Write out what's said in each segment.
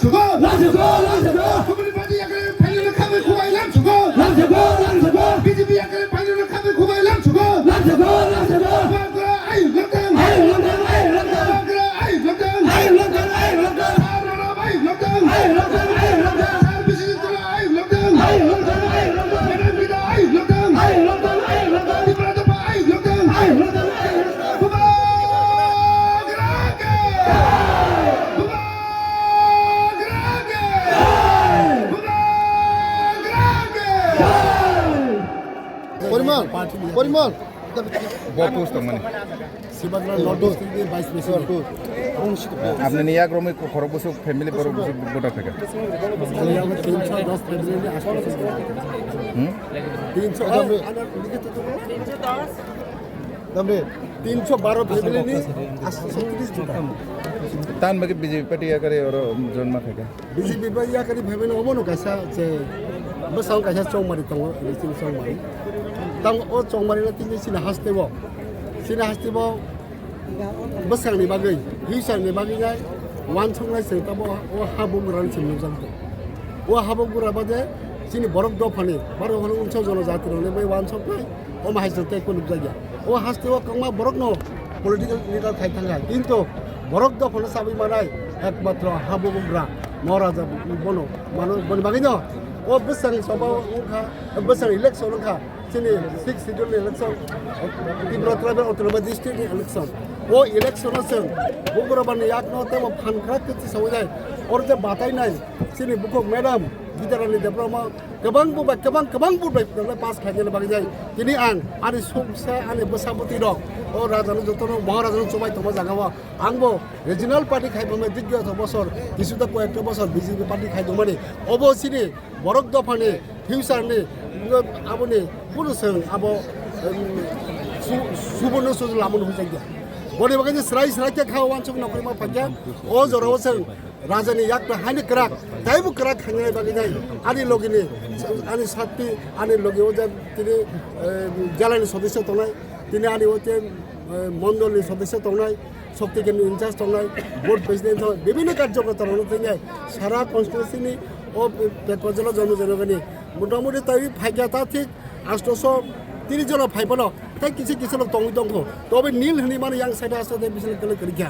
국민 파티 약간의 반려를 카메 고바이 남 주고 BJP 약간의 반려를 카메 고바이 남 주고 아이 럭당 Parimal বপুস তো মানে সিবাদরা north ডিস্ট্রিক্টের ভাইস প্রেসিডেন্ট আপনি নিয়া ক্রমে খরচ বসে ফ্যামিলি পর ভোটার থাকে 310 ফেব্রুয়ারি আসলে 312 ফেব্রুয়ারি আসলে 36 জুন তান বাকি বিজেপি পার্টি করে ওর জন্ম থাকে বিজেপি বাইয়া করি ভাবেন অবনো কাইসা যে বসাও কাইসা চংমারি দङ রিসিং চংমারি তাং ও চংমারিনা তিনি সিনা হাসতেব বসাंनि बागै हिसांनि बागै वान संनाय सेताबो ओ हाबुगुरान सिमनु जांतो ओ हाबुगुरा बादे सिनि बरक दफानि बारो हन उनसो जन जातिरने बै वान संनाय ओ माहायसते कोन जायगा ओ हासतेव कंमा बरक न पॉलिटिकल लीडर थाइ थांगा किन्तु बरक दफानि साबै मानाय एकमात्र हाबुगुरा महाराजा बनो मानो बन बागै न ओ बसां सबाव उखा बसां इलेक्शन उखा सिनि 6 schedule election Tripura tribal autonomous district election वो इलेक्शन जों बुगुराबानि याकनो ते फानग्रा किति सावजाय और जे बातायनाय सिनि बुखौ मैडम गिदारानि देब्रामा गोबां बुबाय पास खायनो बागै जाय दिनै आंनि समसा आंनि बोसाबुति दं ओ राजानो जतनो महाराजानो सबाय तमा जागावा आंबो रिजनल पार्टी खायबामे दिग्गज बसर किसुदा कयेकटा बसर बीजेपी पार्टी खायदोंमानि अबसिनि बरक दफानि फिउचारनि आबोनि पुरुषों आबो सुबर्न सुजु लामोन होजाय बने बागै स्राय के खाव वानसुक नखरि मा फाजा ओ जराव जों राजानि याक हानि क्राक दाइबो क्राक खांनाय बागै जाय आनि लगिनि आनि साथि आनि लगिओ जे तिनि जालानि सदस्य तनाय तिनि आनि ओते मण्डलनि सदस्य तनाय शक्ति केन्द्र इनचार्ज तनाय बोर्ड प्रेसिडेंट विभिन्न कार्यकर्ता तनाय सारा कन्स्टिट्युएन्सिनि ओ पेटपजल जनजनगनि मोटामुटी ताइ फायगाता थिक 830 जन फाइबन ताइ किसी तंग दंग तबे नील हनि माने yang साइड आसे दे बिसले कले करिया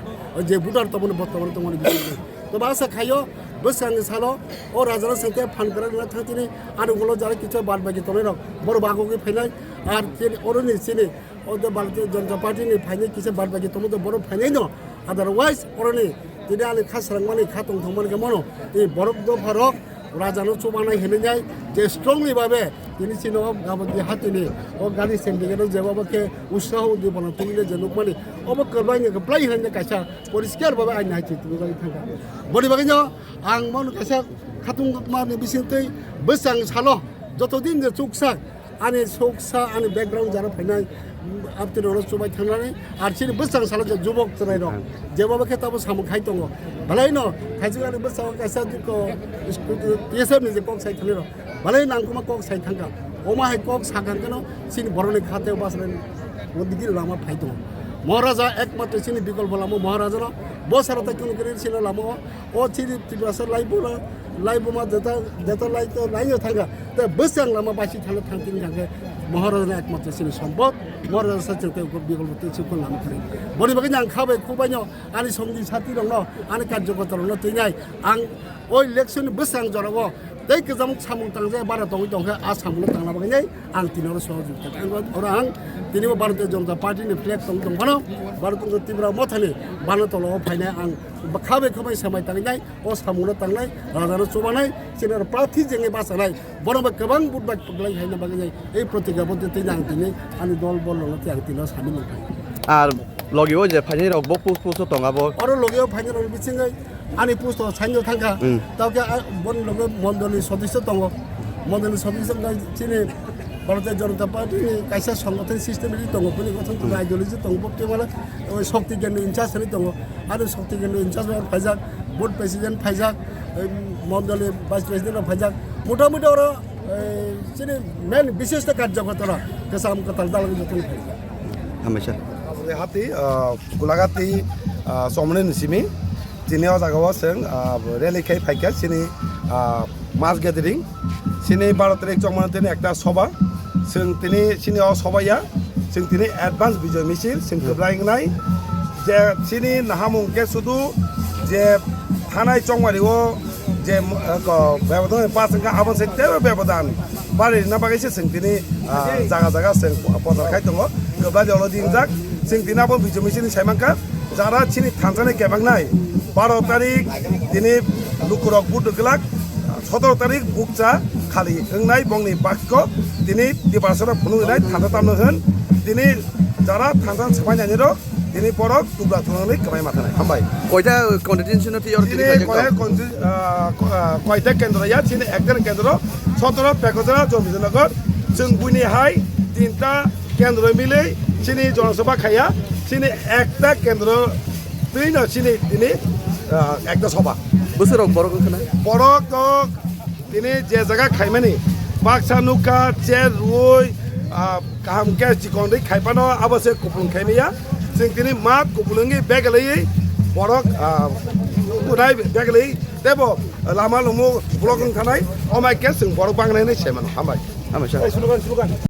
जे बुटार तबन बर्तमान तमन बिसले तो बासा खायो बसांग सालो ओ राजाना सते फानकरा ना थातिनि आरो गलो जारे किछु बाद बाकी तने र बर बागोगे फैनाय आर जे ओरनि सिनि ओ द भारतीय जनता पार्टी नि फाइने किछु बाद बाकी तमो द बर फाइनाय न अदरवाइज ओरनि दिने आले खासरां माने खातंग थमन के मनो ए बरक दो फरक राजानो चुमानाय हेनजाय जे स्ट्रंगलि बाबे तिनि सिनो गाबदि हातिनि ओ गानि सेन्डिकेट जेबाबके उत्साह दिबना तुमिले जनक माने अब करबाय के प्लाय हने कासा परिस्कार बाबे आइ नायति तुगाय थांगा बडि बागैनो आं मन कासा खातुंग माने बिसिंतै बोसां सालो जतदिन जे चुकसा आनि चुकसा आनि बैकग्राउंड जारा फैनाय आपति रस चुबाय थांनानै आरसिनि बोसां सालो जुबक तराय दं जेबाबके ताबो साम खाय दङ भलाय न खायजुगानि बोसां कासा दिको पिएसएफ नि जे कक साइ थाले र भलाय नांगुमा कक साइ थांगा ओमा हाय कक सागांगनो सिनि बरनि खाते बासरेन वदिगि लामा फाय दङ महाराजा एकमात्र सिनि विकल्प लामा महाराजा न बसारता कुन करे सिनि लामा ओ सिनि तिबास लाइबमा जता लाइक लाइयो थांगा त बोसां लामा बासि थाले थांतिनि थांगे महाराजा एकमात्र सिनि सम्पद महाराजा सचते विकल्प ते सिखो लामा करे बनि बागै आं खाबाय खुबायनो आनि समनि साथि दङ आनि कार्यकर्ता दङ तैनाय आं ओ इलेक्सन बोसां जराव दै गोजाम सामुं थांजाय बारा दङ आसामनो थांला बागै आं तिनरो सहयोग आं दिनैबो भारतीय जनता पार्टीनि फ्लेग दङ भारतनि त्रिपुरा मथानि बानतलाव फायनाय आं खाबाय समाय थांनाय अ सामुंनो थांनाय राजानो चुबानाय सेनार प्रार्थी जेंगे बासानाय बनबा गोबां बुटबाय पगलाय हायना बागै ए प्रतिज्ञाबद्ध तैना आं दिनै आंनि दल बलनो आं तिनो सामि मोनबाय আর লগেও যে ফাইনাল রক পুষ্প টঙাবো আর লগেও ফাইনাল বিছিङै आनि पुस्त साइनो थांखा ताके बन लगे मण्डलनि सदस्य दङ मण्डलनि सदस्य चिनि भारतीय जनता पार्टी कायसा संगठन सिस्टेम दङ पनि गठन आइडियोलजी दङ बक्ति माला शक्ति केन्द्र इनचार्ज दङ आरो शक्ति केन्द्र इनचार्ज फाइजाक बोर्ड प्रेसिडेंट फाइजाक मण्डलनि भाइस प्रेसिडेंट फाइजाक मोटामोटी और चिनि मेन विशिष्ट कार्यकर्ता केसाम कताल दालनि जतन फाइजाक हमेशा hati kulagati somne nisimi दिनै अ जागायाव जों रेलिखाय फाइखा सिनि मास गेदारिं सिनि 12 तारिख चंमान दिनै একটা सभा जों दिनै सिनि अ सभाया जों दिनै एडभान्स बिजय मिছিল जों गोब्रायनाय जे सिनि नाहामुंके शुधु जे थानाय चंमारिओ जे व्यवधान पासंगा आबन सेते व्यवधान बारि ना बागैसे जों दिनै जागा जागा जों पदारखाय दङ गोब्रा देवल दिनजाक जों दिनाबो बिजय मिছিলनि सायमांका যারা চিনি থানজানে কেবাংনাই 12 তারিখ দিনে লুকুরক বুটগলাক 17 তারিখ বুকচা খালি হংনাই বংনি বাক্য দিনে দিবাসরা ফুনুনাই থানজা তামনো হন দিনে যারা থানজান সাফাইনানির দিনে পরক টুকরা তুলনাनै কামাই মাথানাय হামবাय কয়টা কন্টিনজেন্ট ইয়ার দিনে কয়টা কেন্দ্রয়া চিনি একজন কেন্দ্র 17 পেকজরা জমিজনগর जों बुइनिहाय 3টা কেন্দ্র মিলে চিনি জনসভা খাইয়া চিনি একটা কেন্দ্র তুই না চিনি তিনি একটা সভা बोसोराव बर' खोना বড়ক তিনি যে জায়গা খাইমানি বাক্সা নুকা চের রুই কাহামকে চিকনदै খাইপানো আবসে কুপুং খাইমিয়া जों তিনি মাত কুপুলঙ্গি বেগলাই বড়ক উনাই বেগলাই দেব লামা লমু ব্লগং থানায় অমাইকে जों বড়ক বাংলাইনি সেমান হামাই हामबाय सार